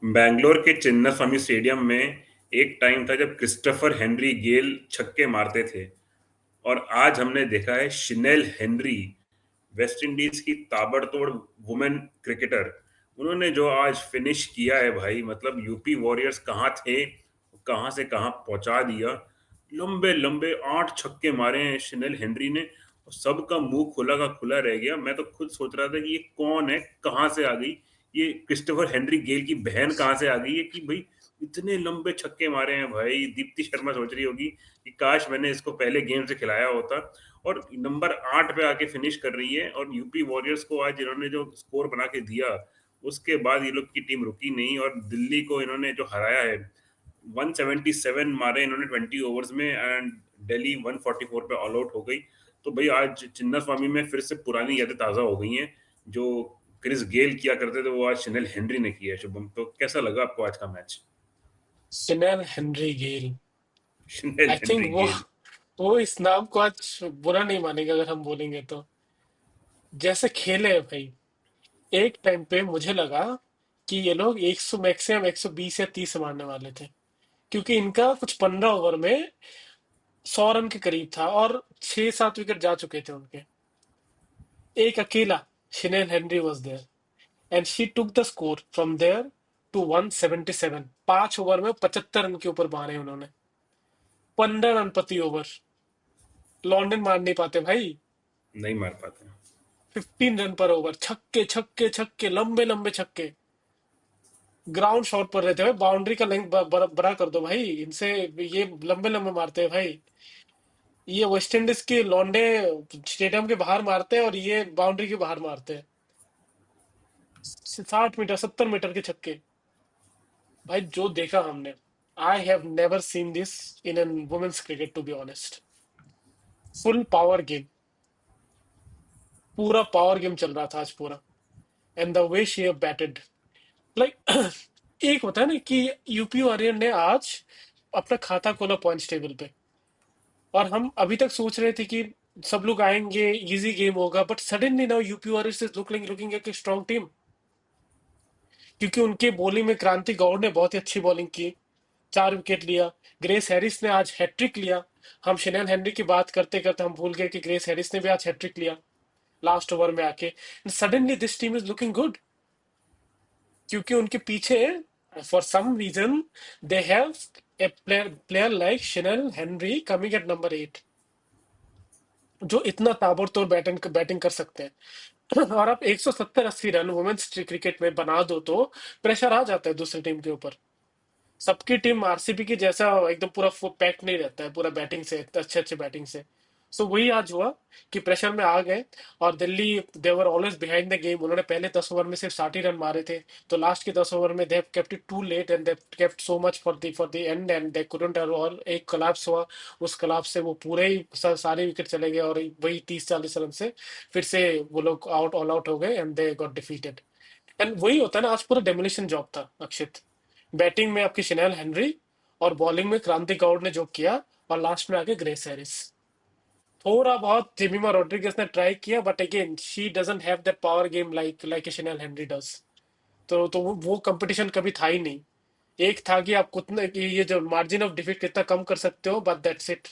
बैंगलोर के चिन्नास्वामी स्टेडियम में एक टाइम था जब क्रिस्टोफर हेनरी गेल छक्के मारते थे। और आज हमने देखा है शिनेल हेनरी, वेस्ट इंडीज की ताबड़तोड़ वुमेन क्रिकेटर। उन्होंने जो आज फिनिश किया है भाई, मतलब यूपी वॉरियर्स कहाँ थे, कहाँ से कहाँ पहुंचा दिया। लंबे लंबे 8 छक्के मारे हैं शिनेल हेनरी ने, और सबका मुंह खुला का खुला रह गया। मैं तो खुद सोच रहा था कि ये कौन है, कहाँ से आ गई, ये क्रिस्टोफर हेनरी गेल की बहन कहाँ से आ गई है कि भाई इतने लंबे छक्के मारे हैं। भाई दीप्ति शर्मा सोच रही होगी कि काश मैंने इसको पहले गेम से खिलाया होता। और नंबर 8 पे आके फिनिश कर रही है। और यूपी वॉरियर्स को आज इन्होंने जो स्कोर बना के दिया, उसके बाद ये लोग की टीम रुकी नहीं और दिल्ली को इन्होंने जो हराया है। 177 मारे इन्होंने 20 ओवर्स में, एंड दिल्ली 144 पे ऑल आउट हो गई। तो भाई आज चिन्ना स्वामी में फिर से पुरानी यादें ताज़ा हो गई हैं। जो क्रिस गेल किया करते थे वो आज शिनेल हेनरी ने किया है। शुभम, तो कैसा लगा आपको आज का मैच? सिनेल हेनरी गेल। शिनेल आई थिंक हेनरी वो गेल। वो इस नाम को आज बुरा नहीं मानेगा अगर हम बोलेंगे तो। जैसे खेले हैं भाई, एक टाइम पे मुझे लगा कि ये लोग 100 मैक्सिमम 120 या 30 मारने वाले थे, क्योंकि इनका कुछ 15 ओवर में 100 रन के करीब था और 6-7 विकेट जा चुके थे उनके। एक अकेला Shinelle Henry was there and she took the score from there to 177। 5 over में 75 रन के ऊपर मारे उन्होंने। 15 रन प्रति ओवर। लॉन्डन मार नहीं पाते भाई। नहीं मार पाते। 15 रन पर ओवर, छक्के छक्के छक्के, लंबे लंबे छक्के। ग्राउंड शॉट पर रहते हैं, बाउंड्री का लेंथ बड़ा कर दो भाई इनसे। ये लंबे लंबे मारते हैं भाई। ये वेस्ट इंडीज के लौंडे स्टेडियम के बाहर मारते हैं और ये बाउंड्री के बाहर मारते हैं। 60 मीटर 70 मीटर के छक्के। भाई जो देखा हमने, I have never seen this in an women's cricket to be honest. Full power game, पूरा पावर गेम चल रहा था आज पूरा। And the way she have batted, like एक होता है ना कि यूपी वॉरियर ने आज अपना खाता खोला पॉइंट्स टेबल पे, और हम अभी तक सोच रहे थे कि सब लोग आएंगे, इजी गेम होगा, but suddenly now UP Warriors is looking एक स्ट्रॉन्ग टीम। क्योंकि उनके बॉलिंग में क्रांति गौड़ ने बहुत ही अच्छी बॉलिंग की, 4 विकेट लिया। ग्रेस हैरिस ने आज हैट्रिक लिया। हम शनेल हेनरी की बात करते करते हम भूल गए कि ग्रेस हैरिस ने भी आज हैट्रिक लिया लास्ट ओवर में आके। Suddenly this team is looking good, क्योंकि उनके पीछे for some reason they have a player like Chinelle Henry coming at number 8, जो इतना ताबड़तोड़ बैटिंग बैटिंग कर सकते हैं। और आप 170-80 रन वुमेन्स क्रिकेट में बना दो तो प्रेशर आ जाता है दूसरी टीम के ऊपर। सबकी टीम आरसीबी की जैसा एकदम पूरा पैक नहीं रहता है पूरा बैटिंग से, अच्छे अच्छे बैटिंग से। सो वही आज हुआ कि प्रेशर में आ गए। और दिल्ली, देवर ऑलवेज बिहाइंड द गेम। उन्होंने पहले 10 ओवर में सिर्फ 60 रन मारे थे, तो लास्ट के 10 ओवर में they kept it too late and they kept so much for the end and they couldn't. और एक कोलैप्स हुआ, उस कोलैप्स से वो पूरे ही सारे विकेट चले गए और वही 30-40 रन से फिर से वो लोग ऑल आउट हो गए and they got defeated. And वही होता है ना, आज पूरा डेमोलिशन जॉब था अक्षित। बैटिंग में आपकी शनेल हेनरी और बॉलिंग में क्रांति गौड़ ने जो किया, और लास्ट में आके ग्रेस हैरिस। थोड़ा बहुत जेमिमा रोड्रिगेज ने ट्राई किया, but again she doesn't have that power game like like Chinelle Henry does. तो वो कंपटीशन कभी था ही नहीं। एक था कि आप कितने कि ये जो मार्जिन ऑफ डिफीट कितना कम कर सकते हो, बट दैट्स इट।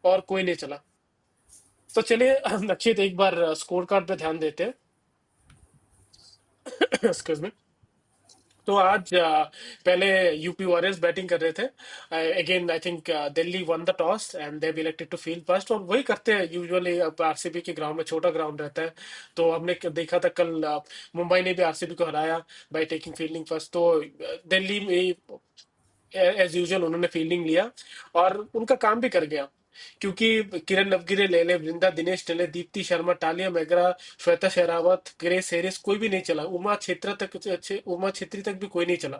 और कोई नहीं चला। तो चलिए अक्षित एक बार स्कोर कार्ड पे ध्यान देते हैं। Excuse me. तो आज पहले यूपी वॉरियर्स बैटिंग कर रहे थे। Again I think Delhi won the toss and they elected to field first, और वही करते हैं यूजुअली। आरसीबी के ग्राउंड में छोटा ग्राउंड रहता है, तो हमने देखा था कल मुंबई ने भी आरसीबी को हराया बाय टेकिंग फील्डिंग फर्स्ट। तो दिल्ली में एज यूजुअल उन्होंने फील्डिंग लिया और उनका काम भी कर गया। क्योंकि किरण नवगिरे ले ले, वृंदा दिनेश ले ले, Deepti Sharma, Talia McGrath, Shweta Sherawat, grace Harris, कोई भी नहीं चला। उमा छेत्री तक भी कोई नहीं चला।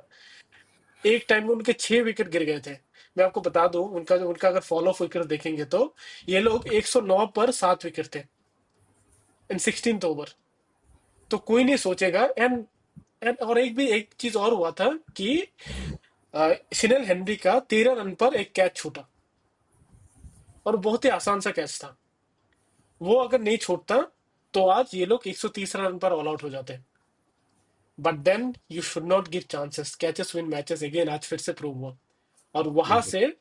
एक टाइम में उनके 6 विकेट गिर गए थे। मैं आपको बता दूं, उनका अगर फॉलो ऑफ विकेट देखेंगे तो ये लोग 109 पर 7 विकेट थे इन 16th ओवर। तो कोई नहीं सोचेगा। एंड और एक चीज और हुआ था कि शिनेल हेनरी का 13 रन पर एक कैच छूटा, और बहुत ही आसान सा कैच था। वो अगर नहीं छोड़ता तो आज ये लोग 130 रन पर ऑल आउट हो जाते। But then you should not give chances, catches win matches, again आज फिर से प्रूव हुआ। और वहां बिल्कुल। से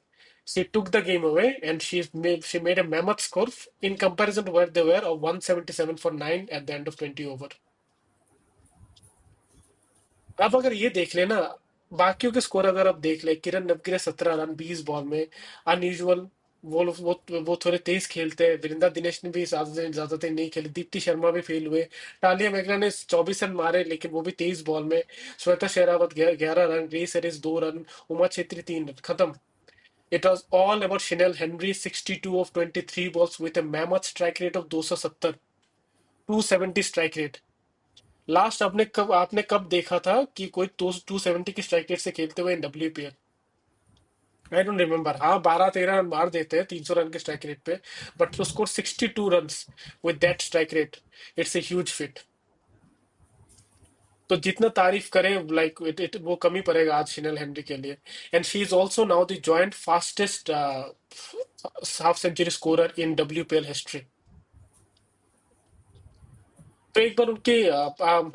she took the game away and she made a mammoth score in comparison to where they were of 177 for 9 at the end of 20 over. अब अगर ये देख लेना, बाकियों के स्कोर अगर आप देख ले, किरण नबगी ने 17 रन 20 बॉल में, अनयूजुअल। वो थोड़े तेज खेलते हैं, वृंदा दिनेश ने भी ज्यादा देर नहीं खेली, दीप्ति शर्मा भी फेल हुए, टालिया मेघना ने 24 रन मारे लेकिन वो भी 23 बॉल में, Shweta Sehrawat 11 run, Grace Harris 2 run, Uma Chhetri 3 run, खत्म। It was all about Chanel Henry, 62 of 23 balls with a mammoth strike rate of 270, 270 strike rate. Last आपने कब देखा था कि कोई 270 की स्ट्राइक रेट से खेलते हुए डब्ल्यूपीएल? I don't remember. हाँ, 12-13 रन मार देते हैं 300 रन के स्ट्राइक रेट पे, but to score 62 run with that strike rate, it's a huge feat. तो जितना तारीफ करें, लाइक वो कमी पड़ेगा आज शिनल हेनरी के लिए। And she is also now the joint fastest half century scorer in WPL history. तो एक बार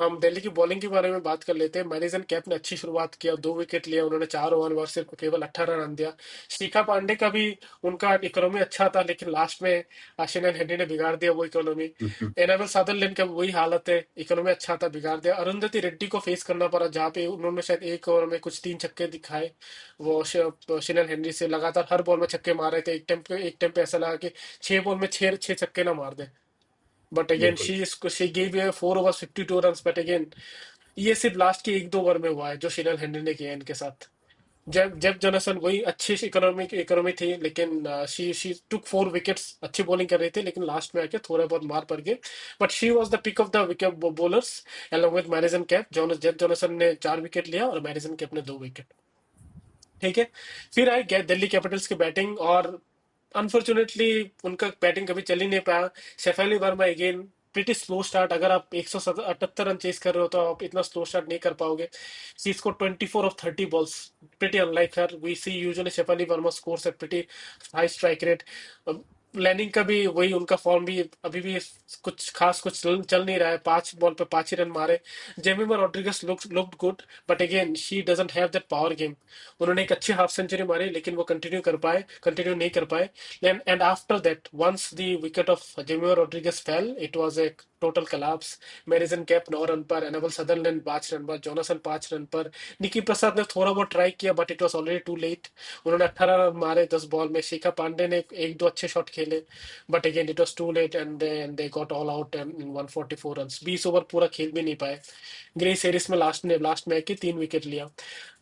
हम दिल्ली की बॉलिंग के बारे में बात कर लेते हैं। मैरिसन कैप ने अच्छी शुरुआत किया, 2 विकेट लिया उन्होंने, 4 ओवर में सिर्फ केवल 18 रन दिया। शिखा पांडे का भी उनका इकोनॉमी अच्छा था, लेकिन लास्ट में आशिन हेनरी ने बिगाड़ दिया वो इकोनॉमी। एनाबेल सादरलैंड का भी वही हालत है, इकोनॉमी अच्छा था बिगाड़ दिया। अरुंधति रेड्डी को फेस करना पड़ा, जहाँ पे उन्होंने शायद 1 ओवर में कुछ 3 छक्के दिखाए। वो शिनल हेनरी से लगातार हर बॉल में छक्के मार रहे थे, एक टाइम पे ऐसा लगा कि 6 बॉल में छह छह छक्के ना मार दे। बट अगेन बिल्कुल। She gave a 4 over 52 run. But again ये सिर्फ लास्ट के 1-2 ओवर में हुआ है जो शिनल हेनरी ने किया इनके साथ। जेब जेब जोनासन वही अच्छी इकोनॉमी थी, लेकिन शी टुक 4 विकेट्स, अच्छी बॉलिंग कर रही थी लेकिन लास्ट में आके थोड़ा बहुत मार पड़ गए। But she was the pick of the wicket bowlers along with Marizanne Kapp. Jess Jonassen ने 4 विकेट लिया और मैरिसन कैप ने 2 विकेट। ठीक है। फिर आई गए दिल्ली कैपिटल्स की बैटिंग, और अनफॉर्चुनेटली उनका बैटिंग कभी चल ही नहीं पाया। Shafali Verma again pretty slow start. अगर आप 178 रन चेस कर रहे हो तो आप इतना स्लो स्टार्ट नहीं कर पाओगे। She score 24 off 30 balls, pretty unlike her. We see usually Shafali Verma scores at pretty high strike rate. Lanning का भी वही, उनका फॉर्म भी अभी भी कुछ खास कुछ चल नहीं रहा है, 5 बॉल पे 5 ही रन मारे। Jemimah Rodrigues looked good, but again she doesn't have that power game. उन्होंने एक अच्छी हाफ सेंचुरी मारी लेकिन वो कंटिन्यू नहीं कर पाए। And after that once the wicket of Jemimah Rodrigues fell, it was a total collapse. Marizanne Kapp 9 run पर, एनाबल सदरलैंड 5 रन पर, जोनासन 5 रन पर। निकी प्रसाद ने थोड़ा बहुत ट्राई किया but it was already too late. उन्होंने 18 रन मारे 10 बॉल में। शिखा पांडे ने एक दो अच्छे शॉट खेले, but again it was too late and they got all out in 144 run. 20 over पूरा खेल भी नहीं पाए। ग्रेस एरिस में लास्ट में आके 3 विकेट लिया।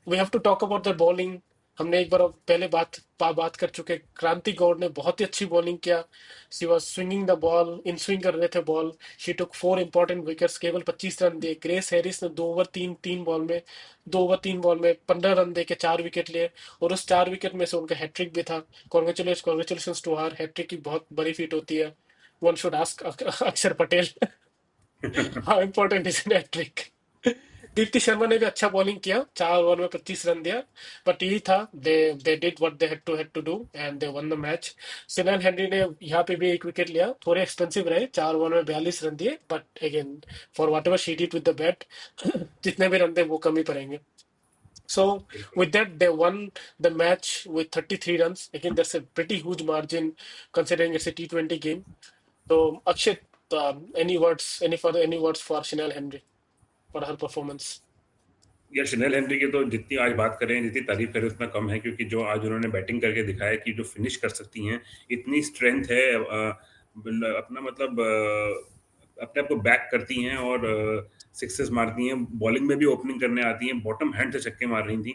We have to talk about the bowling. हमने एक बार पहले बात कर चुके, क्रांति गौड़ ने बहुत ही अच्छी बॉलिंग किया। She was swinging the ball, in swing कर रहे थे ball. She took 4 important wickets, केवल 25 रन दिए। ग्रेस हैरिस ने 2 ओवर 3 बॉल में 15 रन दे के 4 विकेट लिए, और उस 4 विकेट में से उनका हैट्रिक भी था। कॉन्ग्रेचुलेशन टू हर, हैट्रिक की बहुत बड़ी फीट होती है। One should ask Akshar Patel how important is an hattrick. Deepti Sharma ने भी अच्छा बॉलिंग किया, 4 ओवर में 25 रन दिया। बट यही था, they did what they had to do and they won the match. Shinelle Henry ने यहाँ पे भी 1 विकेट लिया, थोड़े एक्सपेंसिव रहे, 4 ओवर में 42 रन दिए, but again for what ever she did with the bat जितने भी रन थे वो कम ही पड़ेंगे। So बिल्कुल। with that, they won the match with 33 runs. Again, that's a pretty huge margin considering it's a T20 game. So Akshat, any words for Chanel Henry for her performance? या Chanel Henry की तो जितनी आज बात करें, जितनी तारीफ करें उतना कम है, क्योंकि जो आज उन्होंने बैटिंग करके दिखाया कि जो फिनिश कर सकती हैं, इतनी स्ट्रेंथ है, अपना मतलब अपने आप को बैक करती हैं और सिक्सेस मारती हैं, बॉलिंग में भी ओपनिंग करने आती हैं, बॉटम हैंड से छक्के मार रही थी।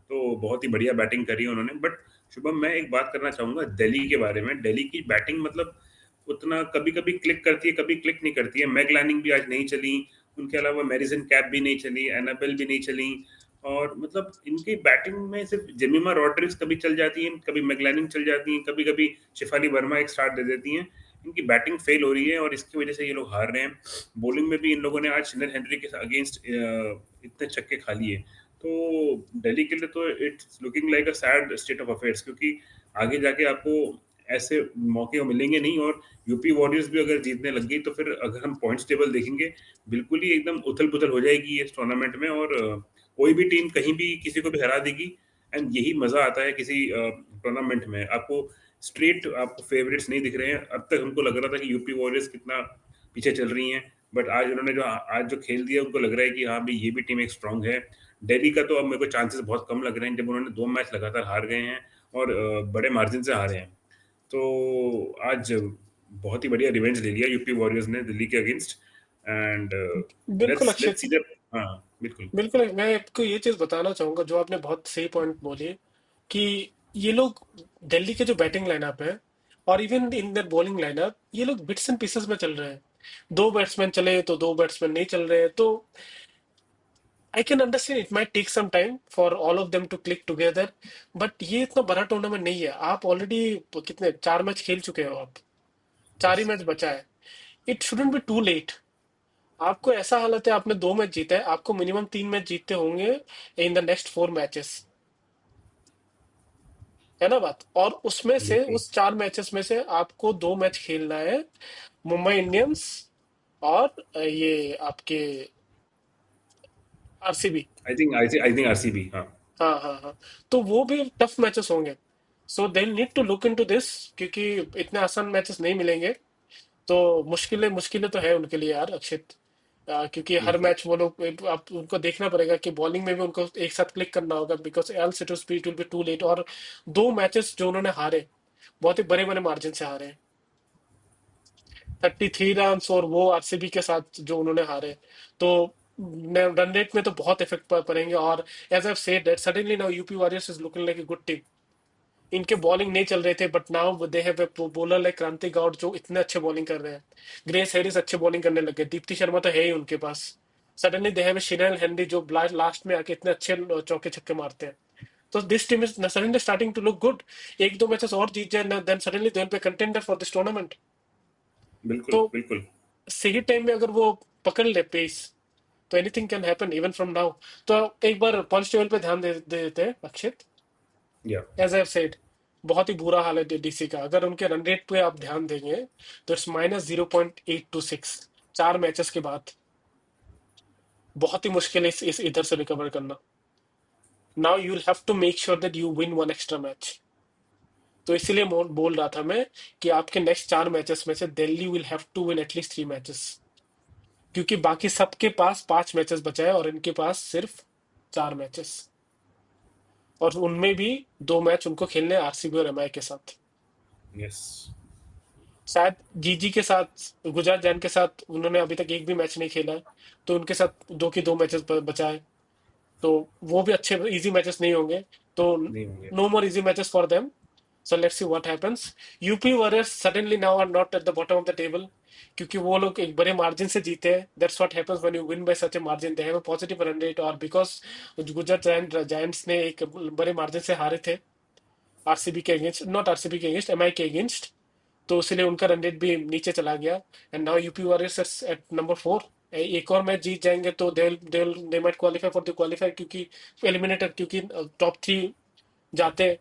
तो बहुत ही बढ़िया बैटिंग करी है उन्होंने। बट शुभम, मैं एक बात करना चाहूंगा दिल्ली के बारे में। दिल्ली की बैटिंग मतलब उतना कभी कभी क्लिक करती है, कभी क्लिक नहीं करती है। मैग लानिंग भी आज नहीं चली, उनके अलावा मैरिसन कैप भी नहीं चली, एनाबेल भी नहीं चली, और मतलब इनकी बैटिंग में सिर्फ जेमिमा रॉड्रिग्स कभी चल जाती हैं, कभी मैगलानिंग चल जाती हैं, कभी कभी शिफाली वर्मा एक स्टार्ट दे देती हैं। इनकी बैटिंग फेल हो रही है और इसकी वजह से ये लोग हार रहे हैं। बॉलिंग में भी इन लोगों ने आज शिनर हेनरी के अगेंस्ट इतने छक्के खा लिए। तो दिल्ली के लिए तो it's looking like a sad state of affairs, क्योंकि आगे जाके आपको ऐसे मौके मिलेंगे नहीं। और यूपी वॉरियर्स भी अगर जीतने लग गई तो फिर अगर हम पॉइंट्स टेबल देखेंगे, बिल्कुल ही एकदम उथल-पुथल हो जाएगी इस टूर्नामेंट में। और कोई भी टीम कहीं भी किसी को भी हरा देगी। एंड यही मज़ा आता है किसी टूर्नामेंट में। आपको स्ट्रेट आपको फेवरेट्स नहीं दिख रहे हैं। अब तक हमको लग रहा था कि यूपी वॉरियर्स कितना पीछे चल रही हैं, बट आज उन्होंने जो आज जो खेल दिया, उनको लग रहा है कि हाँ भाई, ये भी टीम एक स्ट्रांग है। दिल्ली का तो अब मेरे को चांसेस बहुत कम लग रहे हैं, जब उन्होंने 2 मैच लगातार हार गए हैं और बड़े मार्जिन से हारे हैं। तो आज बहुत ही बढ़िया रिवेंज ले लिया यूपी वॉरियर्स ने दिल्ली के अगेंस्ट। एंड बिल्कुल लेट्स सी अक्षित, दैट। हाँ, बिल्कुल। बिल्कुल मैं आपको ये चीज बताना चाहूंगा जो आपने बहुत सही पॉइंट बोली कि ये लोग, दिल्ली के जो बैटिंग लाइनअप है और even in the bowling lineup, ये लोग बिट्स एंड पीसेस में चल रहे हैं। दो बैट्समैन चले तो दो बैट्समैन नहीं चल रहे हैं, तो I can understand it might take some time for all of them to click together. But ये इतना बड़ा टूर्नामेंट नहीं है, आप ऑलरेडी कितने 4 मैच खेल चुके हो आप, चार ही यस, मैच बचा है। It shouldn't be too late. आपको ऐसा हालत है, आपने 2 मैच जीता है, आपको मिनिमम 3 मैच जीतते होंगे इन द नेक्स्ट 4 मैचेस, है ना बात। और उसमें से, बिल्कुल। उस 4 मैचेस में से आपको 2 मैच खेलना है मुंबई इंडियंस और ये आपके आरसीबी। I think RCB. हाँ। हाँ हाँ हाँ, तो वो भी टफ मैचेस होंगे। So they need to look into this, क्योंकि इतने आसान मैचेस नहीं मिलेंगे। तो मुश्किलें मुश्किलें तो है उनके लिए यार अक्षित। क्योंकि हर बिल्कुल। मैच वो लोग, आप उनको देखना पड़ेगा कि बॉलिंग में भी उनको एक साथ क्लिक करना होगा, because else it will be too late. और 2 मैचेस जो उन्होंने हारे, बहुत ही बड़े बड़े मार्जिन से हारे, 33 रन, और वो आरसीबी के साथ जो उन्होंने हारे। तो रन रेट में तो बहुत इफेक्ट पड़ेंगे। और as I said that suddenly now UP Warriors is looking like a good team. इनके बॉलिंग नहीं चल रहे थे, but now they have a bowler like Kranti Gaud जो इतने अच्छे बॉलिंग कर रहे हैं। ग्रेस हैरिस अच्छे बॉलिंग करने लगे, दीप्ति शर्मा तो है ही उनके पास। Suddenly they have a Shinelle Henry जो लास्ट में आके इतने अच्छे चौके छक्के मारते हैं। तो this team is suddenly starting to look good. एक दो मैचेस और जीत जाए, then suddenly they will be contender for this tournament. बिल्कुल। तो बिल्कुल। सही टाइम में अगर वो पकड़ ले पेस, तो anything can happen even from now. तो एक बार पॉइंट्स टेबल पे ध्यान दे देते हैं अक्षित। या। एज आई सेड, बहुत ही बुरा हाल है डीसी का। अगर उनके रन रेट पे आप ध्यान देंगे तो इट्स -0.826 4 मैचेस के बाद। बहुत ही मुश्किल है इस इधर से रिकवर करना। Now you will have to make sure that you win one extra match. तो इसीलिए बोल रहा था मैं कि आपके नेक्स्ट 4 मैचेस में से Delhi will have to win at least 3 matches, क्योंकि बाकी सबके पास 5 मैचेस बचा है और इनके पास सिर्फ 4 मैचेस। और उनमें भी 2 मैच उनको खेलने आरसीबी और एमआई के साथ। यस। शायद जीजी के साथ, गुजरात जैन के साथ उन्होंने अभी तक एक भी मैच नहीं खेला है, तो उनके साथ 2 के 2 मैचेस बचा है। तो वो भी अच्छे इजी मैचेस नहीं होंगे। तो नहीं होंगे। No more easy matches for them. So let's see what happens. UP Warriors suddenly now are not at the bottom of the table, क्योंकि वो लोग एक बड़े मार्जिन से जीते हैं। That's what happens when you win by such a margin, they have a positive run rate. और because Gujarat Giants ने एक बड़े मार्जिन से हारे थे आरसीबी के अगेंस्ट, नॉट आरसीबी के अगेंस्ट, एमआई के अगेंस्ट, तो इसलिए उनका रन रेट भी नीचे चला गया। And now UP Warriors at number 4। एक और मैच जीत जाएंगे तो they might qualify for the qualify, क्योंकि एलिमिनेटर, क्योंकि टॉप 3 जाते,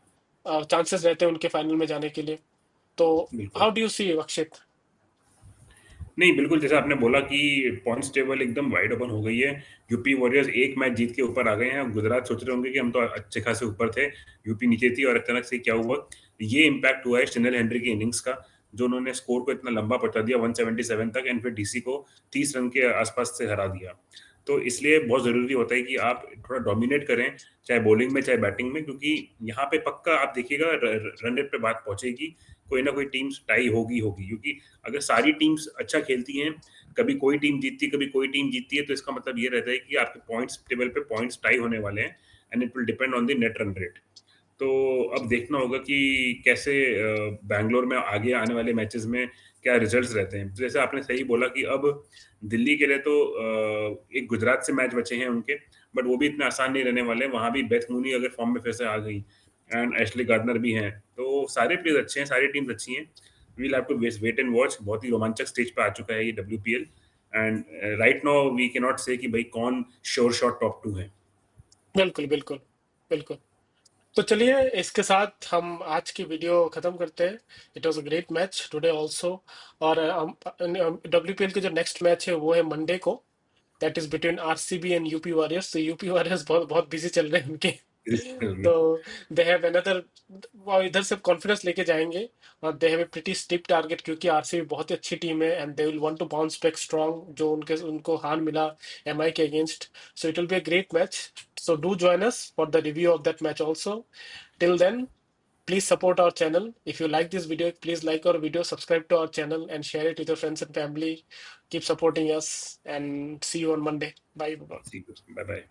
चांसेस रहते हैं उनके फाइनल में जाने के लिए। तो बिल्कुल। हाउ डू यू सी अक्षित? नहीं, बिल्कुल जैसा आपने बोला कि पॉइंट्स टेबल एकदम वाइड ओपन हो गई है। यूपी वॉरियर्स एक मैच जीत के ऊपर आ गए हैं। गुजरात सोच रहे होंगे कि हम तो अच्छे खासे ऊपर थे, यूपी नीचे थी, और अचानक से क्या हुआ। ये इम्पैक्ट हुआ है स्टेनल हेनरी की इनिंग्स का, जो उन्होंने स्कोर को इतना लंबा पहुंचा दिया 177 तक, एंड फिर डीसी को 30 रन के आसपास से हरा दिया। तो इसलिए बहुत जरूरी होता है कि आप थोड़ा डोमिनेट करें, चाहे बॉलिंग में चाहे बैटिंग में, क्योंकि यहाँ पे पक्का आप देखिएगा रन रेट पे बात पहुंचेगी। कोई ना कोई टीम टाई होगी होगी, क्योंकि अगर सारी टीम्स अच्छा खेलती हैं, कभी कोई टीम जीतती है, कभी कोई टीम जीतती है, तो इसका मतलब ये रहता है कि आपके पॉइंट्स टेबल पे पॉइंट्स टाई होने वाले हैं। And it will depend on the net run rate. तो अब देखना होगा कि कैसे बैंगलोर में आगे आने वाले मैचेस में क्या रिजल्ट्स रहते हैं। जैसे आपने सही बोला कि अब दिल्ली के लिए तो एक गुजरात से मैच बचे हैं उनके, बट वो भी इतने आसान नहीं रहने वाले। वहाँ भी बेथ मूनी अगर फॉर्म में फिर से आ गई, एंड एशली गार्डनर भी हैं, तो सारे प्लेयर्स अच्छे हैं, सारी टीम्स अच्छी हैं। We'll have to wait and watch. बहुत ही रोमांचक स्टेज पे आ चुका है ये WPL. And right now we can not say कि भाई कौन श्योर शॉट टॉप 2 है। बिल्कुल बिल्कुल बिल्कुल। तो चलिए इसके साथ हम आज की वीडियो खत्म करते हैं। It was a great match today also. और WPL के जो नेक्स्ट मैच है वो है मंडे को। That is between RCB and UP warriors. तो यूपी वॉरियर्स बहुत बहुत बिजी चल रहे हैं उनके। तो दे हैव अनदर, वो इधर से कॉन्फिडेंस लेके जाएंगे। और they have a pretty steep target, क्योंकि आरसीबी बहुत ही अच्छी टीम है and they will want to bounce back strong, जो उनके उनको हार मिला एमआई के against. So it will be a great match. So do join us for the review of that match also. Till then, please support our channel. If you like this video, please like our video, subscribe to our channel, and share it with your friends and family. Keep supporting us, and see you on Monday. Bye. Bye bye.